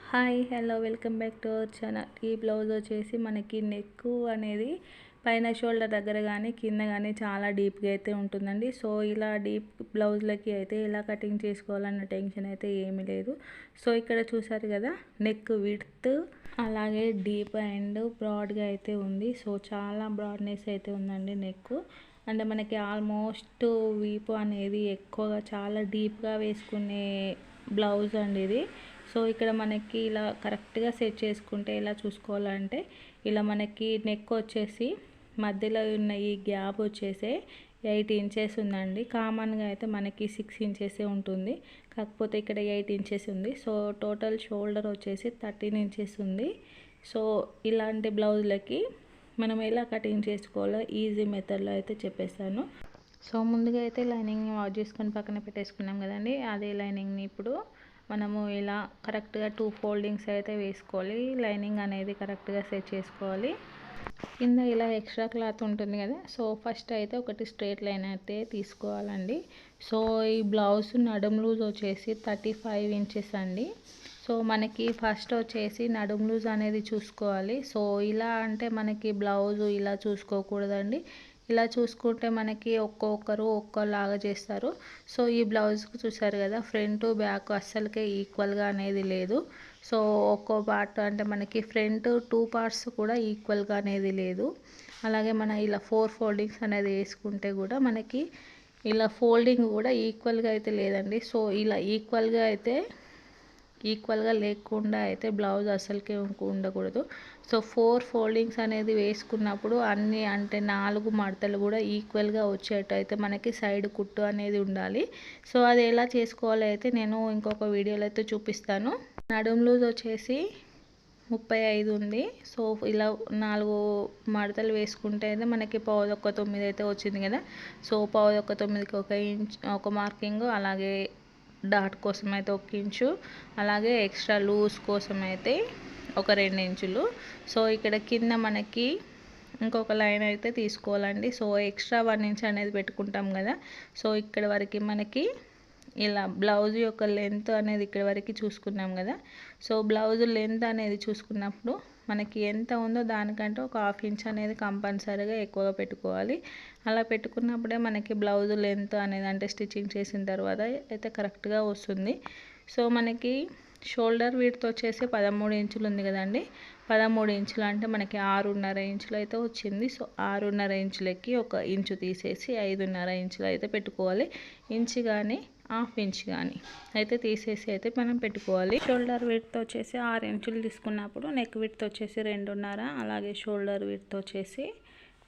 Hi hello welcome back to our channel. ఈ blouse వచ్చేసి మనకి నెక్ అనేది పైన షోల్డర్ దగ్గర కానీ కింద కానీ చాలా డీప్గా అయితే ఉంటుందండి. సో ఇలా డీప్ బ్లౌజ్లకి అయితే ఎలా కటింగ్ చేసుకోవాలన్న టెన్షన్ అయితే ఏమీ లేదు. సో ఇక్కడ చూసారు కదా, నెక్ విడ్త్ అలాగే డీప్ అండ్ బ్రాడ్గా అయితే ఉంది. సో చాలా బ్రాడ్నెస్ అయితే ఉందండి నెక్. అంటే మనకి ఆల్మోస్ట్ వీపు అనేది ఎక్కువగా చాలా డీప్గా వేసుకునే బ్లౌజ్ అండి ఇది. సో ఇక్కడ మనకి ఇలా కరెక్ట్గా సెట్ చేసుకుంటే ఎలా చూసుకోవాలంటే, ఇలా మనకి నెక్ వచ్చేసి మధ్యలో ఉన్న ఈ గ్యాప్ వచ్చేసి 8 ఇంచెస్ ఉందండి. కామన్గా అయితే మనకి 6 ఇంచెస్ ఉంటుంది, కాకపోతే ఇక్కడ 8 ఇంచెస్ ఉంది. సో టోటల్ షోల్డర్ వచ్చేసి 13 ఇంచెస్ ఉంది. సో ఇలాంటి బ్లౌజ్లకి మనం ఎలా కటింగ్ చేసుకోవాలో ఈజీ మెథడ్లో అయితే చెప్పేస్తాను. సో ముందుగా అయితే లైనింగ్ని వాష్ చేసుకొని పక్కన పెట్టేసుకున్నాం కదండి. అదే లైనింగ్ని ఇప్పుడు మనము ఇలా కరెక్ట్గా 2 ఫోల్డింగ్స్ అయితే వేసుకోవాలి. లైనింగ్ అనేది కరెక్ట్గా సెట్ చేసుకోవాలి. కింద ఇలా ఎక్స్ట్రా క్లాత్ ఉంటుంది కదా, సో ఫస్ట్ అయితే ఒకటి స్ట్రైట్ లైన్ అయితే తీసుకోవాలండి. సో ఈ బ్లౌజ్ నడుము లూజ్ వచ్చేసి 35 ఇంచెస్ అండి. సో మనకి ఫస్ట్ వచ్చేసి నడుము లూజ్ అనేది చూసుకోవాలి. సో ఇలా అంటే మనకి బ్లౌజ్ ఇలా చూసుకోకూడదండి. ఇలా చూసుకుంటే మనకి ఒక్కొక్కరు ఒక్కోలాగా చేస్తారు. సో ఈ బ్లౌజ్కి చూసారు కదా, ఫ్రంట్ బ్యాక్ అస్సలకే ఈక్వల్గా అనేది లేదు. సో ఒక్కో పార్ట్ అంటే మనకి ఫ్రంట్ 2 పార్ట్స్ కూడా ఈక్వల్గా అనేది లేదు. అలాగే మన ఇలా 4 ఫోల్డింగ్స్ అనేది వేసుకుంటే కూడా మనకి ఇలా ఫోల్డింగ్ కూడా ఈక్వల్గా అయితే లేదండి. సో ఇలా ఈక్వల్గా లేకుండా అయితే బ్లౌజ్ అసలుకే ఉండకూడదు. సో 4 ఫోల్డింగ్స్ అనేది వేసుకున్నప్పుడు అన్నీ అంటే 4 మడతలు కూడా ఈక్వల్గా వచ్చేట్టు అయితే మనకి సైడ్ కుట్టు అనేది ఉండాలి. సో అది ఎలా చేసుకోవాలో అయితే నేను ఇంకొక వీడియోలో అయితే చూపిస్తాను. నడుము లూజ్ వచ్చేసి 35 ఉంది. సో ఇలా 4 మడతలు వేసుకుంటే అయితే మనకి 9.5 అయితే వచ్చింది కదా. సో 9.5కి 1 ఇంచ్ ఒక మార్కింగ్, అలాగే డాట్ కోసం అయితే 1 ఇంచు, అలాగే ఎక్స్ట్రా లూజ్ కోసం అయితే ఒక 2 ఇంచులు. సో ఇక్కడ కింద మనకి ఇంకొక లైన్ అయితే తీసుకోవాలండి. సో ఎక్స్ట్రా 1 ఇంచ్ అనేది పెట్టుకుంటాం కదా. సో ఇక్కడ వరకు మనకి ఇలా బ్లౌజ్ యొక్క లెంత్ అనేది ఇక్కడ వరకు చూసుకున్నాం కదా. సో బ్లౌజ్ లెంత్ అనేది చూసుకున్నప్పుడు మనకి ఎంత ఉందో దానికంటే ఒక 1/2 ఇంచ్ అనేది కంపల్సరీగా ఎక్కువగా పెట్టుకోవాలి. అలా పెట్టుకున్నప్పుడే మనకి బ్లౌజ్ లెంత్ అనేది అంటే స్టిచ్చింగ్ చేసిన తర్వాత అయితే కరెక్ట్గా వస్తుంది. సో మనకి షోల్డర్ విడ్త్ వచ్చేసి 13 ఇంచులు ఉంది కదండి. 13 ఇంచులు అంటే మనకి 6.5 ఇంచులు అయితే వచ్చింది. సో 6.5 ఇంచులకి 1 ఇంచు తీసేసి 5.5 ఇంచులు అయితే పెట్టుకోవాలి. ఇంచు కానీ 1/2 ఇంచ్ కానీ అయితే తీసేసి అయితే మనం పెట్టుకోవాలి. షోల్డర్ విడ్త్ వచ్చేసి 6 ఇంచులు తీసుకున్నప్పుడు నెక్ విడ్త్ వచ్చేసి 2.5, అలాగే షోల్డర్ విడ్త్ వచ్చేసి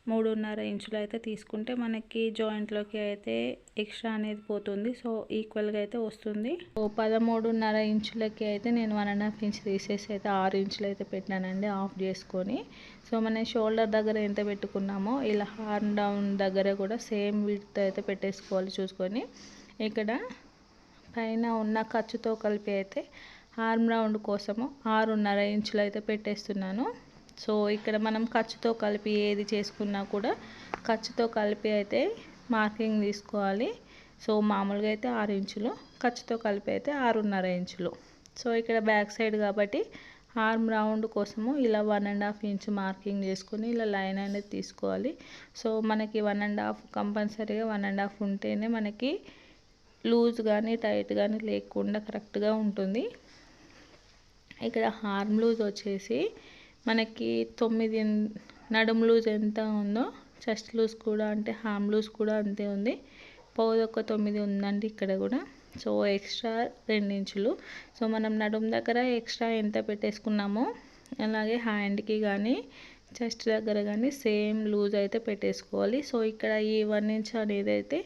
3.5 ఇంచులు అయితే తీసుకుంటే మనకి జాయింట్లోకి అయితే ఎక్స్ట్రా అనేది పోతుంది. సో ఈక్వల్గా అయితే వస్తుంది. సో 13.5 ఇంచులకి అయితే నేను 1.5 ఇంచ్ తీసేసి అయితే 6 ఇంచులు అయితే పెట్టానండి, ఆఫ్ చేసుకొని. సో మన షోల్డర్ దగ్గర ఎంత పెట్టుకున్నామో ఇలా హార్మ్ డౌన్ దగ్గర కూడా సేమ్ విడ్త్ అయితే పెట్టేసుకోవాలి చూసుకొని. ఇక్కడ పైన ఉన్న ఖర్చుతో కలిపి అయితే హార్మ్ రౌండ్ కోసము 6.5 ఇంచులు అయితే పెట్టేస్తున్నాను. సో ఇక్కడ మనం ఖర్చుతో కలిపి ఏది చేసుకున్నా కూడా ఖర్చుతో కలిపి అయితే మార్కింగ్ తీసుకోవాలి. సో మామూలుగా అయితే 6 ఇంచులు, ఖర్చుతో కలిపి అయితే 6.5 ఇంచులు. సో ఇక్కడ బ్యాక్ సైడ్ కాబట్టి హార్మ్ రౌండ్ కోసము ఇలా 1.5 ఇంచ్ మార్కింగ్ చేసుకొని ఇలా లైన్ అనేది తీసుకోవాలి. సో మనకి 1.5 కంపల్సరీగా 1.5 ఉంటేనే మనకి లూజ్ కానీ టైట్ కానీ లేకుండా కరెక్ట్గా ఉంటుంది. ఇక్కడ హార్మ్ లూజ్ వచ్చేసి మనకి 9, నడుము లూజ్ ఎంత ఉందో చెస్ట్ లూజ్ కూడా అంటే హార్మ్ లూజ్ కూడా అంతే ఉంది. 9.5 ఉందండి ఇక్కడ కూడా. సో ఎక్స్ట్రా 2 ఇంచులు. సో మనం నడుము దగ్గర ఎక్స్ట్రా ఎంత పెట్టేసుకున్నామో అలాగే హ్యాండ్కి కానీ చెస్ట్ దగ్గర కానీ సేమ్ లూజ్ అయితే పెట్టేసుకోవాలి. సో ఇక్కడ ఈ 1 ఇంచ్ అనేది అయితే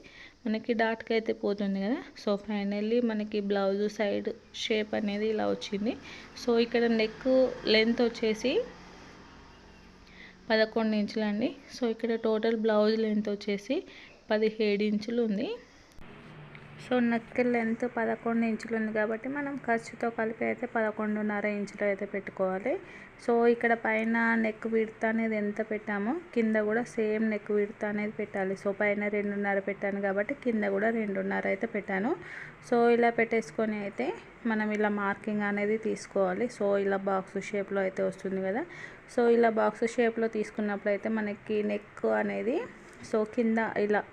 మనకి డాట్కి అయితే పోతుంది కదా. సో ఫైనల్లీ మనకి బ్లౌజ్ సైడ్ షేప్ అనేది ఇలా వచ్చింది. సో ఇక్కడ నెక్ లెంత్ వచ్చేసి 11 ఇంచులు అండి. సో ఇక్కడ టోటల్ బ్లౌజ్ లెంత్ వచ్చేసి 17 ఇంచులు ఉంది. సో నెక్ లెంత్ 11 ఇంచులు ఉంది కాబట్టి మనం ఖర్చుతో కలిపి అయితే 11.5 ఇంచులు అయితే పెట్టుకోవాలి. సో ఇక్కడ పైన నెక్ విడ్త్ అనేది ఎంత పెట్టామో కింద కూడా సేమ్ నెక్ విడ్త్ అనేది పెట్టాలి. సో పైన 2.5 పెట్టాను కాబట్టి కింద కూడా 2.5 అయితే పెట్టాను. సో ఇలా పెట్టేసుకొని అయితే మనం ఇలా మార్కింగ్ అనేది తీసుకోవాలి. సో ఇలా బాక్స్ షేప్లో అయితే వస్తుంది కదా. సో ఇలా బాక్స్ షేప్లో తీసుకున్నప్పుడు అయితే మనకి నెక్ అనేది సో కింద ఇలా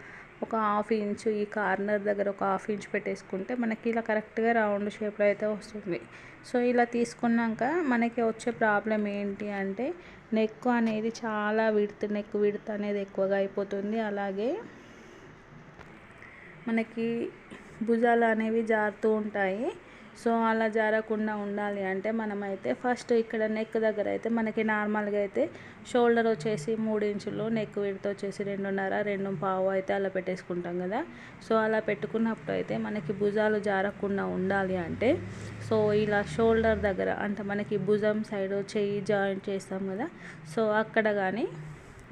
ఒక 1/2 ఇంచు ఈ కార్నర్ దగ్గర ఒక 1/2 ఇంచు పెట్టేసుకుంటే మనకి ఇలా కరెక్ట్గా రౌండ్ షేప్లో అయితే వస్తుంది. సో ఇలా తీసుకున్నాక మనకి వచ్చే ప్రాబ్లం ఏంటి అంటే నెక్ అనేది చాలా నెక్ విడ్త్ అనేది ఎక్కువగా అయిపోతుంది. అలాగే మనకి భుజాలు అనేవి జారుతూ ఉంటాయి. సో అలా జారకుండా ఉండాలి అంటే మనమైతే ఫస్ట్ ఇక్కడ నెక్ దగ్గర అయితే మనకి నార్మల్గా అయితే షోల్డర్ వచ్చేసి 3 ఇంచులు, నెక్ విడ్త్ వచ్చేసి 2.5, 2.5 అయితే అలా పెట్టేసుకుంటాం కదా. సో అలా పెట్టుకున్నప్పుడు అయితే మనకి భుజాలు జారకుండా ఉండాలి అంటే సో ఇలా షోల్డర్ దగ్గర అంటే మనకి భుజం సైడ్ చెయ్యి జాయింట్ చేస్తాం కదా. సో అక్కడ కానీ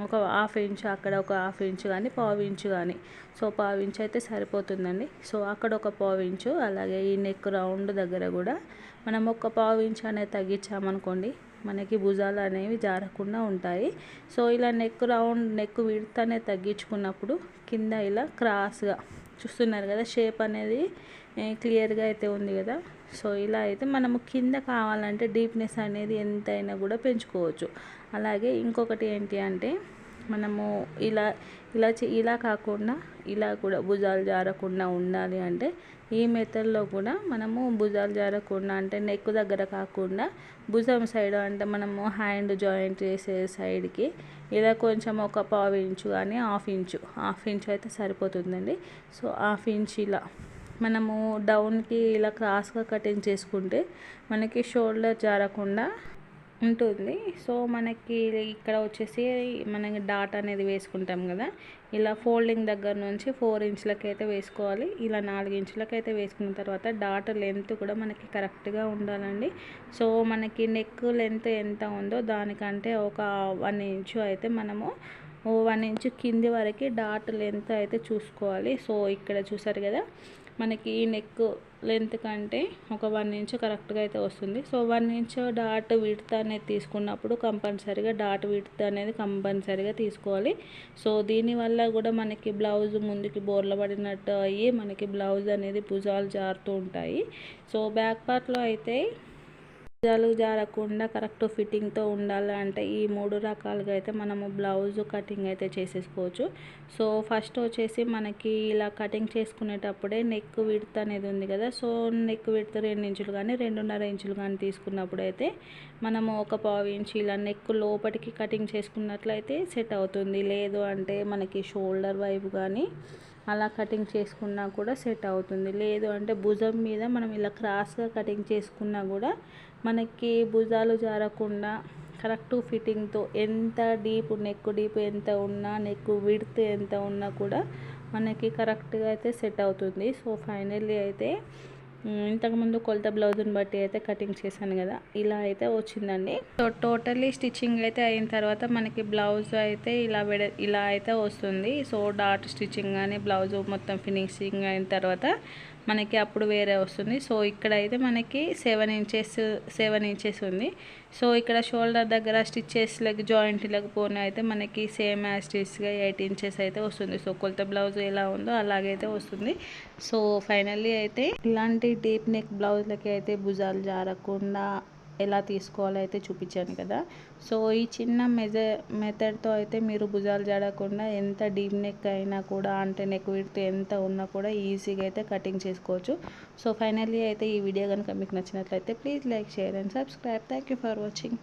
ఒక 1/2 ఇంచు, అక్కడ ఒక 1/2 ఇంచు కానీ 1/4 ఇంచు కానీ సో 1/4 ఇంచు అయితే సరిపోతుందండి. సో అక్కడ ఒక 1/4 ఇంచు, అలాగే ఈ నెక్ రౌండ్ దగ్గర కూడా మనం ఒక 1/4 ఇంచు అనేది తగ్గించామనుకోండి మనకి భుజాలు అనేవి జారకుండా ఉంటాయి. సో ఇలా నెక్ విడ్త్ అనేది తగ్గించుకున్నప్పుడు కింద ఇలా క్రాస్గా చూస్తున్నారు కదా, షేప్ అనేది క్లియర్గా అయితే ఉంది కదా. సో ఇలా అయితే మనము కింద కావాలంటే డీప్నెస్ అనేది ఎంతైనా కూడా పెంచుకోవచ్చు. అలాగే ఇంకొకటి ఏంటి అంటే మనము ఇలా కాకుండా ఇలా కూడా భుజాలు జారకుండా ఉండాలి అంటే ఈ మెథడ్లో కూడా మనము భుజాలు జారకుండా అంటే నెక్ దగ్గర కాకుండా భుజం సైడ్ అంటే మనము హ్యాండ్ జాయింట్ చేసే సైడ్కి ఇలా కొంచెం ఒక 1/4 ఇంచు కానీ 1/2 ఇంచు అయితే సరిపోతుందండి. సో 1/2 ఇంచు ఇలా మనము డౌన్కి ఇలా క్రాస్గా కటింగ్ చేసుకుంటే మనకి షోల్డర్ జారకుండా ఉంటుంది. సో మనకి ఇక్కడ వచ్చేసి మనకి డాట్ అనేది వేసుకుంటాం కదా, ఇలా ఫోల్డింగ్ దగ్గర నుంచి 4 ఇంచులకి అయితే వేసుకోవాలి. ఇలా 4 ఇంచులకి అయితే వేసుకున్న తర్వాత డాట్ లెంత్ కూడా మనకి కరెక్ట్గా ఉండాలండి. సో మనకి నెక్ లెంత్ ఎంత ఉందో దానికంటే ఒక 1 ఇంచు అయితే మనము 1 ఇంచు కింది వరకు డాట్ లెంత్ అయితే చూసుకోవాలి. సో ఇక్కడ చూసారు కదా మనకి నెక్ లెంత్ కంటే ఒక 1 ఇంచు కరెక్ట్గా అయితే వస్తుంది. సో 1 ఇంచు డాట్ విడ్త్ అనేది తీసుకున్నప్పుడు కంపల్సరీగా డాట్ విడ్త్ అనేది కంపల్సరీగా తీసుకోవాలి. సో దీనివల్ల కూడా మనకి బ్లౌజ్ ముందుకి బోర్ల పడినట్టు అయ్యి మనకి బ్లౌజ్ అనేది భుజాలు జారుతూ ఉంటాయి. సో బ్యాక్ పార్ట్లో అయితే భుజాలు జారకుండా కరెక్ట్ ఫిట్టింగ్తో ఉండాలి అంటే ఈ 3 రకాలుగా అయితే మనము బ్లౌజ్ కటింగ్ అయితే చేసేసుకోవచ్చు. సో ఫస్ట్ వచ్చేసి మనకి ఇలా కటింగ్ చేసుకునేటప్పుడే నెక్ విడ్త్ అనేది ఉంది కదా. సో నెక్ విడ్త్ 2 ఇంచులు కానీ 2.5 ఇంచులు కానీ తీసుకున్నప్పుడు అయితే మనము ఒక 1/4 ఇంచు ఇలా నెక్ లోపలికి కటింగ్ చేసుకున్నట్లయితే సెట్ అవుతుంది. లేదు అంటే మనకి షోల్డర్ వైపు కానీ అలా కటింగ్ చేసుకున్నా కూడా సెట్ అవుతుంది. లేదు అంటే భుజం మీద మనం ఇలా క్రాస్గా కటింగ్ చేసుకున్నా కూడా మనకి భుజాలు జారకుండా కరెక్ట్ ఫిట్టింగ్తో ఎంత నెక్ డీప్ ఎంత ఉన్నా నెక్ విడ్త్ ఎంత ఉన్నా కూడా మనకి కరెక్ట్గా అయితే సెట్ అవుతుంది. సో ఫైనల్లీ అయితే ఇంతకుముందు కొలత బ్లౌజ్ని బట్టి అయితే కటింగ్ చేశాను కదా, ఇలా అయితే వచ్చిందండి. సో టోటల్లీ స్టిచ్చింగ్ అయితే అయిన తర్వాత మనకి బ్లౌజ్ అయితే ఇలా అయితే వస్తుంది. సో డాట్ స్టిచ్చింగ్ కానీ బ్లౌజ్ మొత్తం ఫినిషింగ్ అయిన తర్వాత మనకి అప్పుడు వేరే వస్తుంది. సో ఇక్కడ అయితే మనకి 7 ఇంచెస్ ఉంది. సో ఇక్కడ షోల్డర్ దగ్గర స్టిచ్చెస్లకి జాయింట్లకు పోనీ అయితే మనకి సేమ్ యాజ్ టీస్గా 8 ఇంచెస్ అయితే వస్తుంది. సో కొలత బ్లౌజ్ ఎలా ఉందో అలాగైతే వస్తుంది. సో ఫైనల్లీ అయితే ఇలాంటి డీప్ నెక్ బ్లౌజ్లకి అయితే భుజాలు జారకుండా ఎలా తీసుకోవాలో అయితే చూపించాను కదా. సో ఈ చిన్న మెథడ్తో అయితే మీరు భుజాలు జారకుండా ఎంత డీప్ నెక్ అయినా కూడా అంటే నెక్ విడ్త్ ఎంత ఉన్నా కూడా ఈజీగా అయితే కటింగ్ చేసుకోవచ్చు. సో ఫైనల్లీ అయితే ఈ వీడియో కనుక మీకు నచ్చినట్లయితే please like, share and subscribe. Thank you for watching.